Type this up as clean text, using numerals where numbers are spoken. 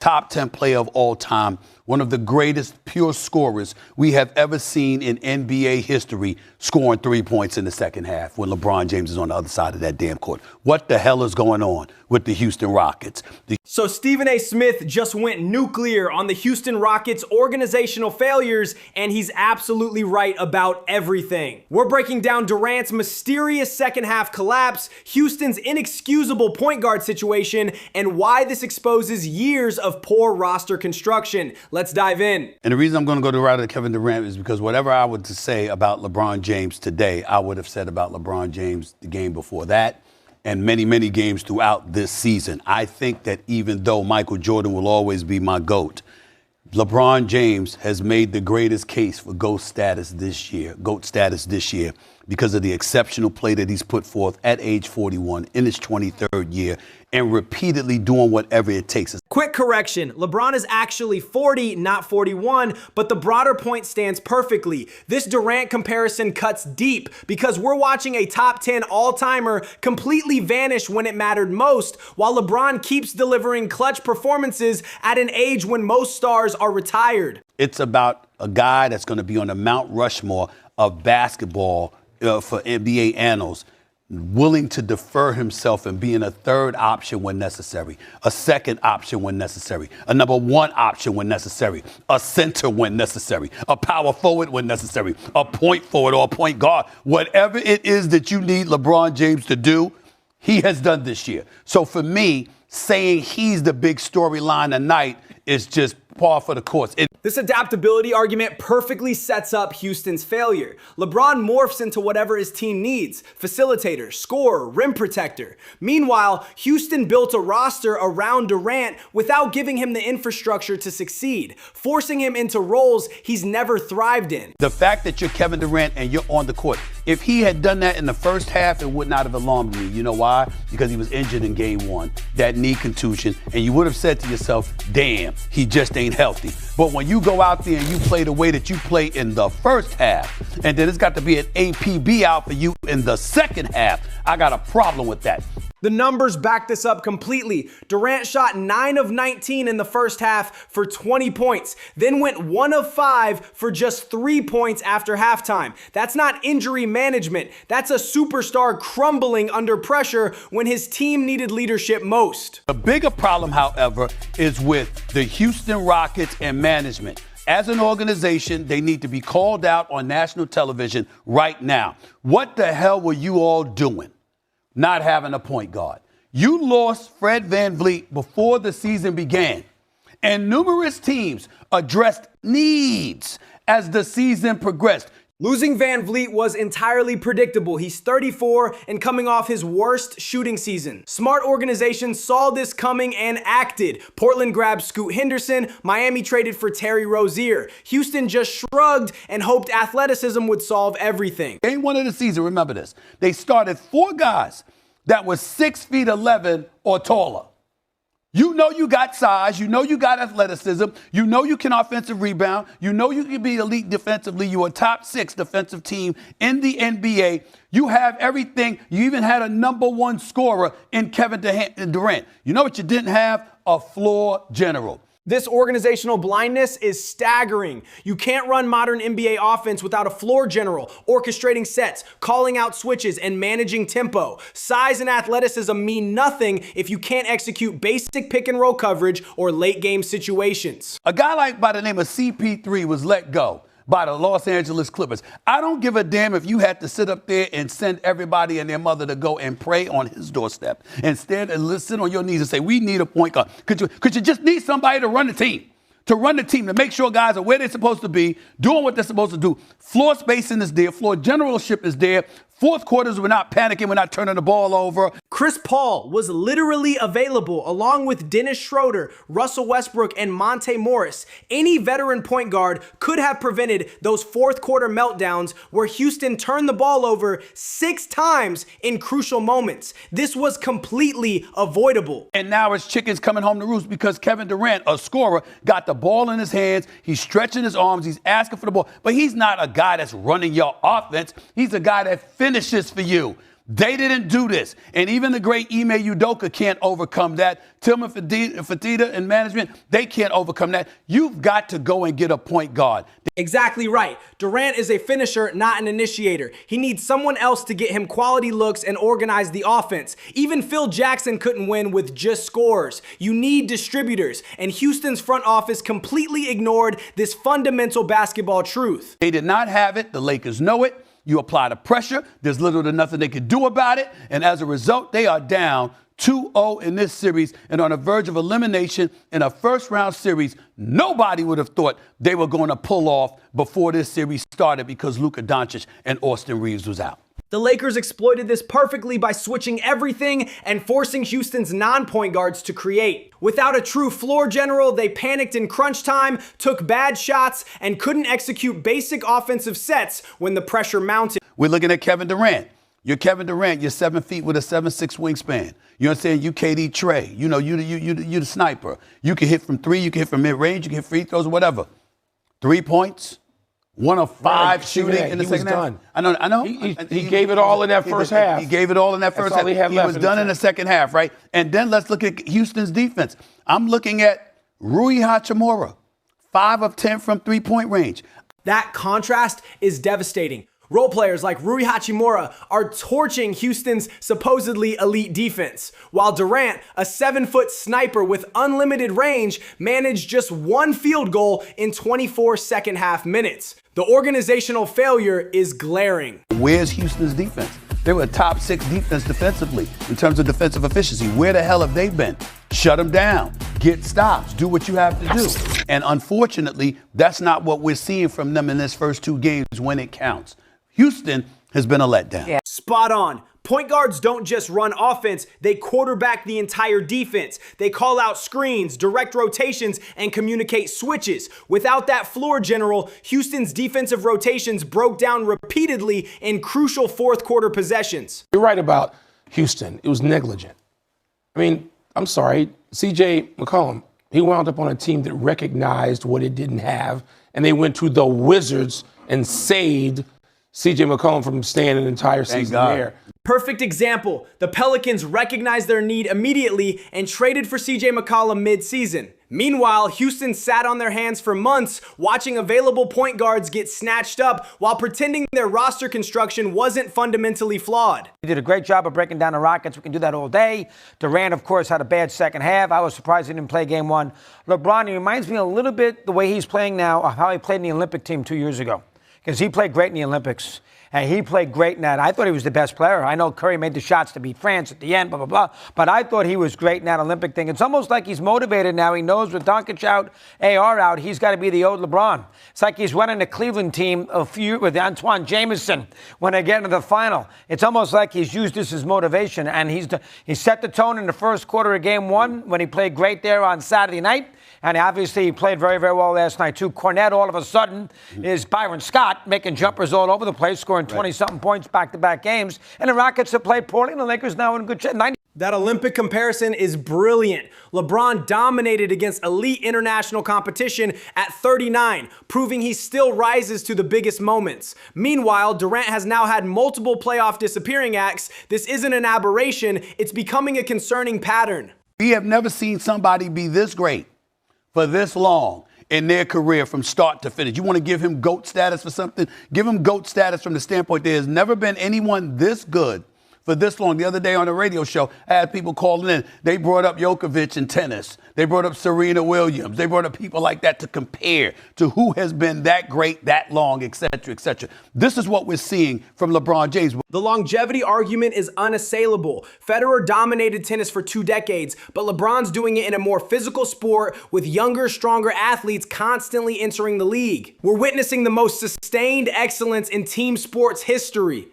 top 10 player of all time, one of the greatest pure scorers we have ever seen in NBA history, scoring 3 points in the second half when LeBron James is on the other side of that damn court. What the hell is going on with the Houston Rockets? So Stephen A. Smith just went nuclear on the Houston Rockets' organizational failures, and he's absolutely right about everything. We're breaking down Durant's mysterious second half collapse, Houston's inexcusable point guard situation, and why this exposes years of poor roster construction. Let's dive in. And the reason I'm going to go to the route of Kevin Durant is because whatever I would to say about LeBron James today, I would have said about LeBron James the game before that and many, many games throughout this season. I think that even though Michael Jordan will always be my GOAT, LeBron James has made the greatest case for GOAT status this year because of the exceptional play that he's put forth at age 41 in his 23rd year and repeatedly doing whatever it takes. Quick correction, LeBron is actually 40, not 41, but the broader point stands perfectly. This Durant comparison cuts deep because we're watching a top 10 all-timer completely vanish when it mattered most, while LeBron keeps delivering clutch performances at an age when most stars are retired. It's about a guy that's going to be on the Mount Rushmore of basketball for NBA annals, willing to defer himself and being a third option when necessary, a second option when necessary, a number one option when necessary, a center when necessary, a power forward when necessary, a point forward or a point guard. Whatever it is that you need LeBron James to do, he has done this year. So for me, saying he's the big storyline tonight is just par for the course. This adaptability argument perfectly sets up Houston's failure. LeBron morphs into whatever his team needs: facilitator, scorer, rim protector. Meanwhile, Houston built a roster around Durant without giving him the infrastructure to succeed, forcing him into roles he's never thrived in. The fact that you're Kevin Durant and you're on the court, if he had done that in the first half, it would not have alarmed me. You know why? Because he was injured in game one, that knee contusion, and you would have said to yourself, damn, he just ain't healthy. But when you go out there and you play the way that you play in the first half, and then it's got to be an APB out for you in the second half, I got a problem with that. The numbers back this up completely. Durant shot 9 of 19 in the first half for 20 points, then went 1 of 5 for just 3 points after halftime. That's not injury management. That's a superstar crumbling under pressure when his team needed leadership most. The bigger problem, however, is with the Houston Rockets and management. As an organization, they need to be called out on national television right now. What the hell were you all doing not having a point guard? You lost Fred VanVleet before the season began, and numerous teams addressed needs as the season progressed. Losing VanVleet was entirely predictable. He's 34 and coming off his worst shooting season. Smart organizations saw this coming and acted. Portland grabbed Scoot Henderson. Miami traded for Terry Rozier. Houston just shrugged and hoped athleticism would solve everything. Game one of the season, remember this. They started 4 guys that were 6'11" or taller. You know you got size, you know you got athleticism, you know you can offensive rebound, you know you can be elite defensively, you're a top 6 defensive team in the NBA. You have everything. You even had a number 1 scorer in Kevin Durant. You know what you didn't have? A floor general. This organizational blindness is staggering. You can't run modern NBA offense without a floor general, orchestrating sets, calling out switches, and managing tempo. Size and athleticism mean nothing if you can't execute basic pick and roll coverage or late game situations. A guy like by the name of CP3 was let go by the Los Angeles Clippers. I don't give a damn if you had to sit up there and send everybody and their mother to go and pray on his doorstep. Instead, and listen on your knees and say, we need a point guard. Could you just need somebody to run the team? To make sure guys are where they're supposed to be, doing what they're supposed to do. Floor spacing is there. Floor generalship is there. Fourth quarters, we're not panicking. We're not turning the ball over. Chris Paul was literally available along with Dennis Schroeder, Russell Westbrook, and Monte Morris. Any veteran point guard could have prevented those fourth quarter meltdowns where Houston turned the ball over 6 times in crucial moments. This was completely avoidable. And now it's chickens coming home to roost because Kevin Durant, a scorer, got the ball in his hands. He's stretching his arms. He's asking for the ball. But he's not a guy that's running your offense. He's a guy that finishes for you. They didn't do this. And even the great Ime Udoka can't overcome that. Tillman Fertitta and management, they can't overcome that. You've got to go and get a point guard. Exactly right. Durant is a finisher, not an initiator. He needs someone else to get him quality looks and organize the offense. Even Phil Jackson couldn't win with just scorers. You need distributors, and Houston's front office completely ignored this fundamental basketball truth. They did not have it. The Lakers know it. You apply the pressure. There's little to nothing they can do about it. And as a result, they are down 2-0 in this series and on the verge of elimination in a first-round series. Nobody would have thought they were going to pull off before this series started because Luka Doncic and Austin Reeves was out. The Lakers exploited this perfectly by switching everything and forcing Houston's non-point guards to create. Without a true floor general, they panicked in crunch time, took bad shots, and couldn't execute basic offensive sets when the pressure mounted. We're looking at Kevin Durant. You're Kevin Durant. You're 7 feet with a 7'6" wingspan. You know what I'm saying? You KD Trey. You know, you the sniper. You can hit from three. You can hit from mid-range. You can hit free throws or whatever. 3 points. 1 of 5 shooting in the second half. I know. He gave it all in that first half. He gave it all in that first half. He was done in the second half, right? And then let's look at Houston's defense. I'm looking at Rui Hachimura, 5 of 10 from three-point range. That contrast is devastating. Role players like Rui Hachimura are torching Houston's supposedly elite defense, while Durant, a 7-foot sniper with unlimited range, managed just 1 field goal in 24 second-half minutes. The organizational failure is glaring. Where's Houston's defense? They were a top 6 defense defensively in terms of defensive efficiency. Where the hell have they been? Shut them down. Get stops. Do what you have to do. And unfortunately, that's not what we're seeing from them in this first 2 games when it counts. Houston has been a letdown. Yeah. Spot on. Point guards don't just run offense, they quarterback the entire defense. They call out screens, direct rotations, and communicate switches. Without that floor general, Houston's defensive rotations broke down repeatedly in crucial fourth quarter possessions. You're right about Houston. It was negligent. I mean, I'm sorry, CJ McCollum, he wound up on a team that recognized what it didn't have, and they went to the Wizards and saved CJ McCollum from staying an entire season there. Perfect example. The Pelicans recognized their need immediately and traded for CJ McCollum mid-season. Meanwhile, Houston sat on their hands for months, watching available point guards get snatched up while pretending their roster construction wasn't fundamentally flawed. He did a great job of breaking down the Rockets. We can do that all day. Durant, of course, had a bad second half. I was surprised he didn't play game 1. LeBron, he reminds me a little bit the way he's playing now of how he played in the Olympic team 2 years ago. Because he played great in the Olympics, and he played great in that. I thought he was the best player. I know Curry made the shots to beat France at the end, blah, blah, blah. But I thought he was great in that Olympic thing. It's almost like he's motivated now. He knows with Doncic out, AR out, he's got to be the old LeBron. It's like he's running the Cleveland team with Antoine Jameson when they get into the final. It's almost like he's used this as motivation, and he set the tone in the first quarter of game 1 when he played great there on Saturday night. And obviously, he played very, very well last night, too. Cornette, all of a sudden, is Byron Scott making jumpers all over the place, scoring 20-something points back-to-back games. And the Rockets have played poorly, and the Lakers now in good shape. That Olympic comparison is brilliant. LeBron dominated against elite international competition at 39, proving he still rises to the biggest moments. Meanwhile, Durant has now had multiple playoff disappearing acts. This isn't an aberration. It's becoming a concerning pattern. We have never seen somebody be this great for this long in their career from start to finish. You want to give him GOAT status for something? Give him GOAT status from the standpoint there has never been anyone this good for this long. The other day on the radio show, I had people calling in. They brought up Djokovic in tennis. They brought up Serena Williams. They brought up people like that to compare to who has been that great, that long, et cetera, et cetera. This is what we're seeing from LeBron James. The longevity argument is unassailable. Federer dominated tennis for 2 decades, but LeBron's doing it in a more physical sport with younger, stronger athletes constantly entering the league. We're witnessing the most sustained excellence in team sports history.